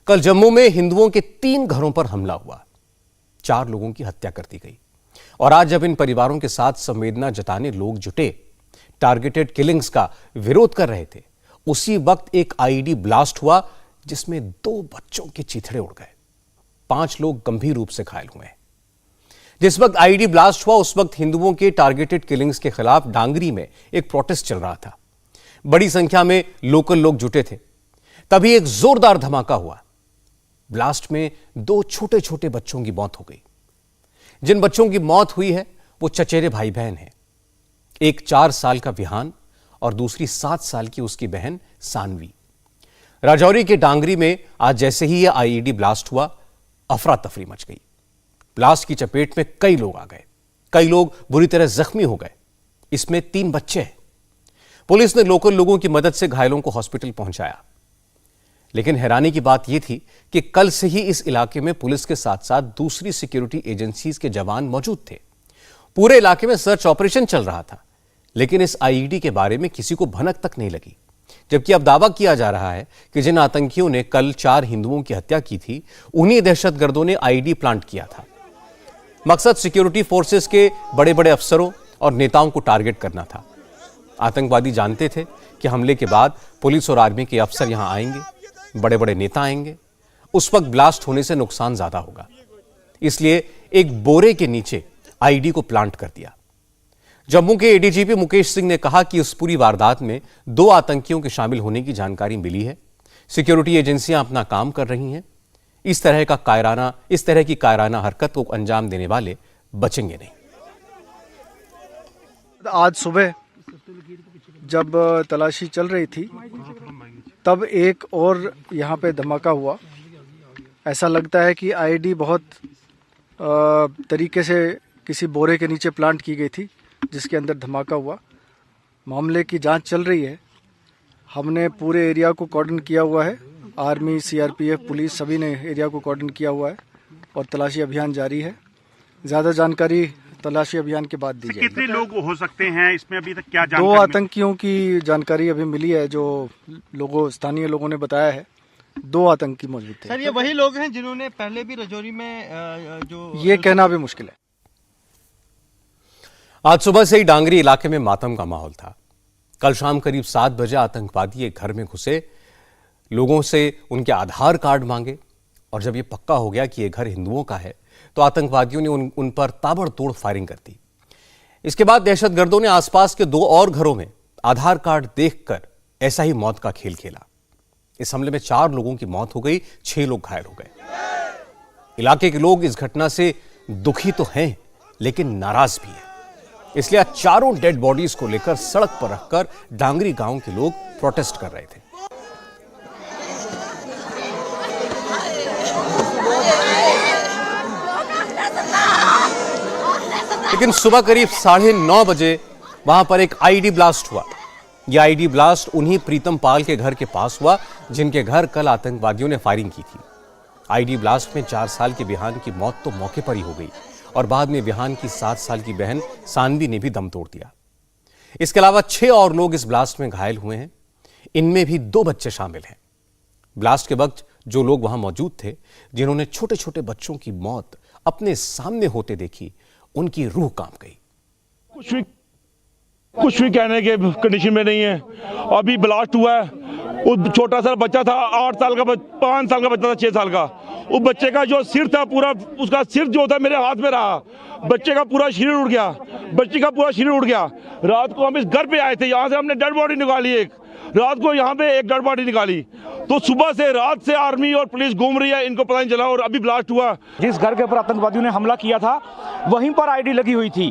कल जम्मू में हिंदुओं के 3 घरों पर हमला हुआ, 4 लोगों की हत्या कर दी गई। और आज जब इन परिवारों के साथ संवेदना जताने लोग जुटे, टारगेटेड किलिंग्स का विरोध कर रहे थे, उसी वक्त एक आईईडी ब्लास्ट हुआ जिसमें 2 बच्चों के चीथड़े उड़ गए। 5 लोग गंभीर रूप से घायल हुए हैं। जिस वक्त आईईडी ब्लास्ट हुआ उस वक्त हिंदुओं के टारगेटेड किलिंग्स के खिलाफ डांगरी में एक प्रोटेस्ट चल रहा था। बड़ी संख्या में लोकल लोग जुटे थे। तभी एक जोरदार धमाका हुआ। ब्लास्ट में 2 छोटे छोटे बच्चों की मौत हो गई। जिन बच्चों की मौत हुई है वो चचेरे भाई बहन हैं। एक 4 साल का विहान और दूसरी 7 साल की उसकी बहन सानवी। राजौरी के डांगरी में आज जैसे ही यह आईईडी ब्लास्ट हुआ, अफरा तफरी मच गई। ब्लास्ट की चपेट में कई लोग आ गए, कई लोग बुरी तरह जख्मी हो गए। इसमें 3 बच्चे हैं। पुलिस ने लोकल लोगों की मदद से घायलों को हॉस्पिटल पहुंचाया। लेकिन हैरानी की बात यह थी कि कल से ही इस इलाके में पुलिस के साथ साथ दूसरी सिक्योरिटी एजेंसीज के जवान मौजूद थे। पूरे इलाके में सर्च ऑपरेशन चल रहा था, लेकिन इस आईईडी के बारे में किसी को भनक तक नहीं लगी। जबकि अब दावा किया जा रहा है कि जिन आतंकियों ने कल 4 हिंदुओं की हत्या की थी, उन्हीं दहशतगर्दों ने आईईडी प्लांट किया था। मकसद सिक्योरिटी फोर्सेस के बड़े बड़े अफसरों और नेताओं को टारगेट करना था। आतंकवादी जानते थे कि हमले के बाद पुलिस और आर्मी के अफसर यहां आएंगे, बड़े बड़े नेता आएंगे। उस वक्त ब्लास्ट होने से नुकसान ज्यादा होगा, इसलिए एक बोरे के नीचे आईईडी को प्लांट कर दिया। जम्मू के एडीजीपी मुकेश सिंह ने कहा कि इस पूरी वारदात में 2 आतंकियों के शामिल होने की जानकारी मिली है। सिक्योरिटी एजेंसियां अपना काम कर रही हैं। इस तरह की कायराना हरकत को अंजाम देने वाले बचेंगे नहीं। आज सुबह जब तलाशी चल रही थी तब एक और यहाँ पे धमाका हुआ। ऐसा लगता है कि आईईडी बहुत तरीके से किसी बोरे के नीचे प्लांट की गई थी, जिसके अंदर धमाका हुआ। मामले की जांच चल रही है। हमने पूरे एरिया को कॉर्डन किया हुआ है। आर्मी, सीआरपीएफ, पुलिस सभी ने एरिया को कॉर्डन किया हुआ है और तलाशी अभियान जारी है। ज़्यादा जानकारी तलाशी अभियान के बाद दी जाएगी। कितने लोग हो सकते हैं इसमें, अभी तक क्या जानकारी? 2 आतंकियों की जानकारी अभी मिली है, जो स्थानीय लोगों ने बताया है। 2 आतंकी मौजूद थे। सर, ये वही लोग हैं जिन्होंने पहले भी राजौरी में ये कहना भी मुश्किल है। आज सुबह से ही डांगरी इलाके में मातम का माहौल था। कल शाम करीब 7 बजे आतंकवादी एक घर में घुसे, लोगों से उनके आधार कार्ड मांगे और जब यह पक्का हो गया कि यह घर हिंदुओं का है तो आतंकवादियों ने उन पर ताबड़तोड़ फायरिंग कर दी। इसके बाद दहशतगर्दों ने आसपास के 2 और घरों में आधार कार्ड देखकर ऐसा ही मौत का खेल खेला। इस हमले में 4 लोगों की मौत हो गई, 6 लोग घायल हो गए। इलाके के लोग इस घटना से दुखी तो हैं, लेकिन नाराज भी हैं। इसलिए आज चारों डेड बॉडीज को लेकर सड़क पर रखकर डांगरी गांव के लोग प्रोटेस्ट कर रहे थे। लेकिन सुबह करीब 9:30 बजे वहां पर एक आईईडी ब्लास्ट हुआ। यह आईईडी ब्लास्ट उन्हीं प्रीतम पाल के घर के पास हुआ, जिनके घर कल आतंकवादियों ने फायरिंग की थी। आईईडी ब्लास्ट में 4 साल के विहान की मौत तो मौके पर ही हो गई और बाद में विहान की 7 साल की बहन सानवी ने भी दम तोड़ दिया। इसके अलावा 6 और लोग इस ब्लास्ट में घायल हुए हैं। इनमें भी 2 बच्चे शामिल हैं। ब्लास्ट के वक्त जो लोग वहां मौजूद थे, जिन्होंने छोटे छोटे बच्चों की मौत अपने सामने होते देखी, उनकी रूह कांप गई। कुछ भी कहने के कंडीशन में नहीं है। अभी ब्लास्ट हुआ है, वो छोटा सा बच्चा था, 8 साल का, 5 साल का बच्चा था, 6 साल का। उस बच्चे का जो सिर था, पूरा उसका सिर जो था मेरे हाथ में रहा। बच्चे का पूरा शरीर उड़ गया, बच्ची का पूरा शरीर उड़ गया। रात को हम इस घर पे आए थे, यहाँ से हमने डेड बॉडी निकाली। एक रात को यहाँ पे एक डेड बॉडी निकाली, तो सुबह से रात से आर्मी और पुलिस घूम रही है, इनको पता नहीं चला। और अभी ब्लास्ट हुआ। जिस घर के ऊपर आतंकवादियों ने हमला किया था वहीं पर आईडी लगी हुई थी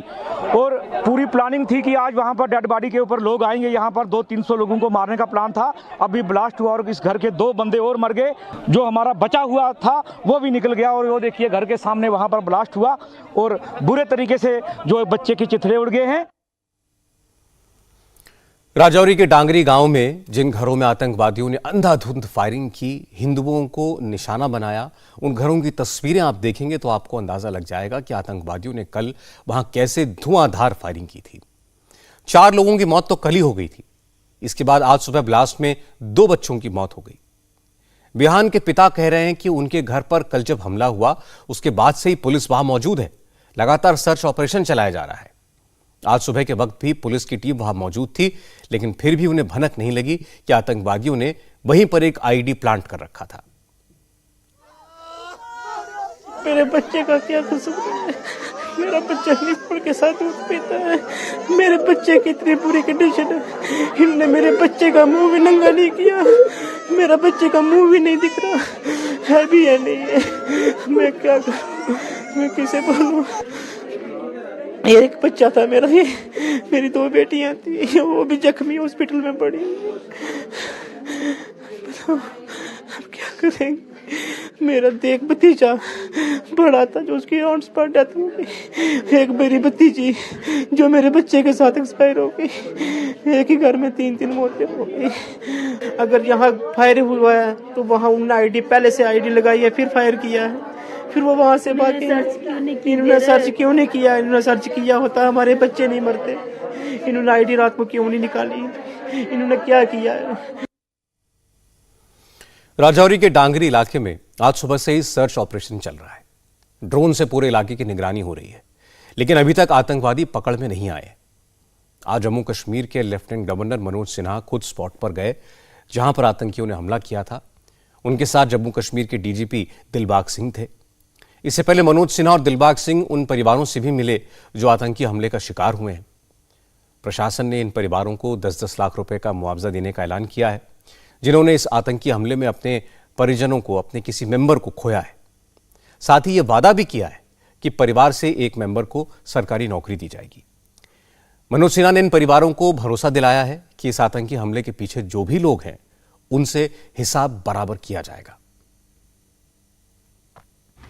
और पूरी प्लानिंग थी कि आज वहां पर डेड बॉडी के ऊपर लोग आएंगे। यहाँ पर 200-300 लोगों को मारने का प्लान था। अभी ब्लास्ट हुआ और इस घर के 2 बंदे और मर गए। जो हमारा बचा हुआ था वो भी निकल गया। और वो देखिए घर के सामने वहां पर ब्लास्ट हुआ और बुरे तरीके से जो बच्चे के चिथड़े उड़ गए हैं। राजौरी के डांगरी गांव में जिन घरों में आतंकवादियों ने अंधाधुंध फायरिंग की, हिंदुओं को निशाना बनाया, उन घरों की तस्वीरें आप देखेंगे तो आपको अंदाजा लग जाएगा कि आतंकवादियों ने कल वहां कैसे धुआंधार फायरिंग की थी। 4 लोगों की मौत तो कल ही हो गई थी। इसके बाद आज सुबह ब्लास्ट में 2 बच्चों की मौत हो गई। बिहान के पिता कह रहे हैं कि उनके घर पर कल जब हमला हुआ उसके बाद से ही पुलिस वहां मौजूद है। लगातार सर्च ऑपरेशन चलाया जा रहा है। आज सुबह के वक्त भी पुलिस की टीम वहां मौजूद थी, लेकिन फिर भी उन्हें भनक नहीं लगी कि आतंकवादियों ने वहीं पर एक आईईडी प्लांट कर रखा था। मेरे बच्चे का क्या कसूर है? मेरा बच्चा निपुण के साथ दूध पीता है। मेरे बच्चे की इतनी बुरी कंडीशन है, इनने मेरे बच्चे का मुंह भी नंगा नहीं किया। मेरा बच्चे का मुंह भी नहीं दिख रहा है, भी है नहीं है। मैं क्या करूं? मैं किसे बोलूं? एक बच्चा था मेरा, ये मेरी 2 बेटियां थी, वो भी जख्मी हॉस्पिटल में पड़ी। अब क्या करेंगे? मेरा देख भतीजा बड़ा था जो उसकी ऑन स्पॉट डेथ हो गई। एक मेरी भतीजी जो मेरे बच्चे के साथ एक्सपायर हो गई। एक ही घर में 3 मौतें हो गई। अगर यहाँ फायर हुआ है तो वहाँ उन्होंने आईडी पहले से आईडी लगाई है, फिर फायर किया है, फिर वो वहाँ से भागे। इन्होंने सर्च क्यों नहीं किया? इन्होंने सर्च किया होता हमारे बच्चे नहीं मरते। इन्होंने आईडी रात को क्यों नहीं निकाली? इन्होंने क्या किया है? राजौरी के डांगरी इलाके में आज सुबह से ही सर्च ऑपरेशन चल रहा है। ड्रोन से पूरे इलाके की निगरानी हो रही है, लेकिन अभी तक आतंकवादी पकड़ में नहीं आए। आज जम्मू कश्मीर के लेफ्टिनेंट गवर्नर मनोज सिन्हा खुद स्पॉट पर गए जहां पर आतंकियों ने हमला किया था। उनके साथ जम्मू कश्मीर के डीजीपी दिलबाग सिंह थे। इससे पहले मनोज सिन्हा और दिलबाग सिंह उन परिवारों से भी मिले जो आतंकी हमले का शिकार हुए हैं। प्रशासन ने इन परिवारों को 10-10 लाख रुपए का मुआवजा देने का ऐलान किया है, जिन्होंने इस आतंकी हमले में अपने परिजनों को, अपने किसी मेंबर को खोया है। साथ ही यह वादा भी किया है कि परिवार से एक मेंबर को सरकारी नौकरी दी जाएगी। मनोज सिन्हा ने इन परिवारों को भरोसा दिलाया है कि इस आतंकी हमले के पीछे जो भी लोग हैं उनसे हिसाब बराबर किया जाएगा।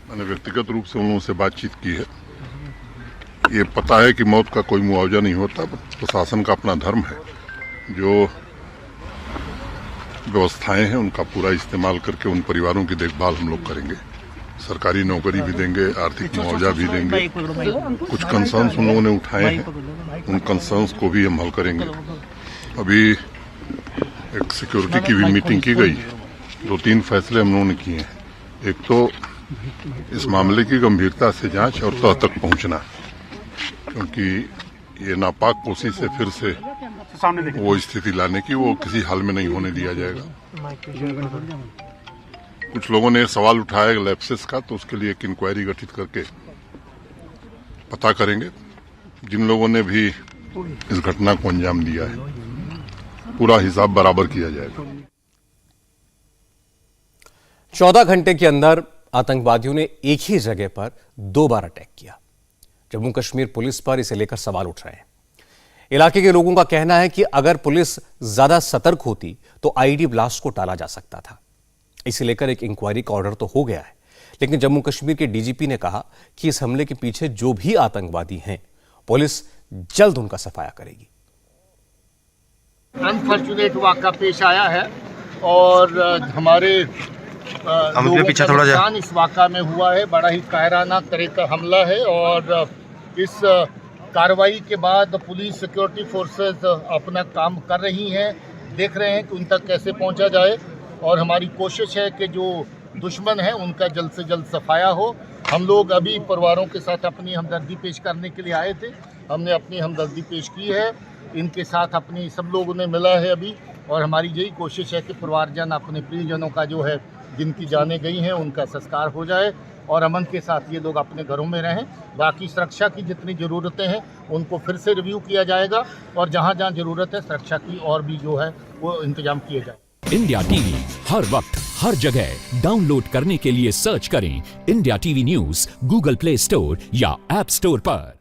मैंने व्यक्तिगत रूप से उन लोगों से बातचीत की है। ये पता है कि मौत का कोई मुआवजा नहीं होता, प्रशासन का अपना धर्म है। जो व्यवस्थाएं हैं उनका पूरा इस्तेमाल करके उन परिवारों की देखभाल हम लोग करेंगे। सरकारी नौकरी भी देंगे, आर्थिक मुआवजा भी देंगे। कुछ कंसर्न्स उन लोगों ने उठाए हैं, उन कंसर्न्स को भी हम हल करेंगे। अभी एक सिक्योरिटी की भी मीटिंग की गई, 2-3 फैसले हम लोगों ने किए हैं। एक तो इस मामले की गंभीरता से जांच और तह तक पहुंचना, क्योंकि ये नापाक कोशिश से फिर से वो स्थिति लाने की वो किसी हाल में नहीं होने दिया जाएगा। कुछ लोगों ने सवाल उठाया लैप्सेस का, तो उसके लिए एक इंक्वायरी गठित करके पता करेंगे। जिन लोगों ने भी इस घटना को अंजाम दिया है पूरा हिसाब बराबर किया जाएगा। 14 घंटे के अंदर आतंकवादियों ने एक ही जगह पर 2 बार अटैक किया। जम्मू कश्मीर पुलिस पर इसे लेकर सवाल उठ रहे हैं। इलाके के लोगों का कहना है कि अगर पुलिस ज्यादा सतर्क होती तो आईडी ब्लास्ट को टाला जा सकता था। इसे लेकर एक इंक्वायरी का ऑर्डर तो हो गया है, लेकिन जम्मू कश्मीर के डीजीपी ने कहा कि इस हमले के पीछे जो भी आतंकवादी हैं, पुलिस जल्द उनका सफाया करेगी। अनफॉर्चुनेट वाक़ा पेश आया है और हमारे लोगों का नुकसान इस वाक़ा में हुआ है। बड़ा ही कायराना तरह का हमला है और इस कार्रवाई के बाद पुलिस सिक्योरिटी फोर्सेस अपना काम कर रही हैं, देख रहे हैं कि उन तक कैसे पहुंचा जाए। और हमारी कोशिश है कि जो दुश्मन है उनका जल्द से जल्द सफाया हो। हम लोग अभी परिवारों के साथ अपनी हमदर्दी पेश करने के लिए आए थे, हमने अपनी हमदर्दी पेश की है। इनके साथ अपनी सब लोगों ने मिला है अभी, और हमारी यही कोशिश है कि परिवारजन अपने प्रियजनों का जो है जिनकी जानें गई हैं उनका संस्कार हो जाए और अमन के साथ ये लोग अपने घरों में रहें। बाकी सुरक्षा की जितनी ज़रूरतें हैं उनको फिर से रिव्यू किया जाएगा और जहाँ जहाँ ज़रूरत है सुरक्षा की और भी जो है वो इंतजाम किए जाए। इंडिया टीवी हर वक्त हर जगह डाउनलोड करने के लिए सर्च करें India TV news Google play store या ऐप स्टोर पर।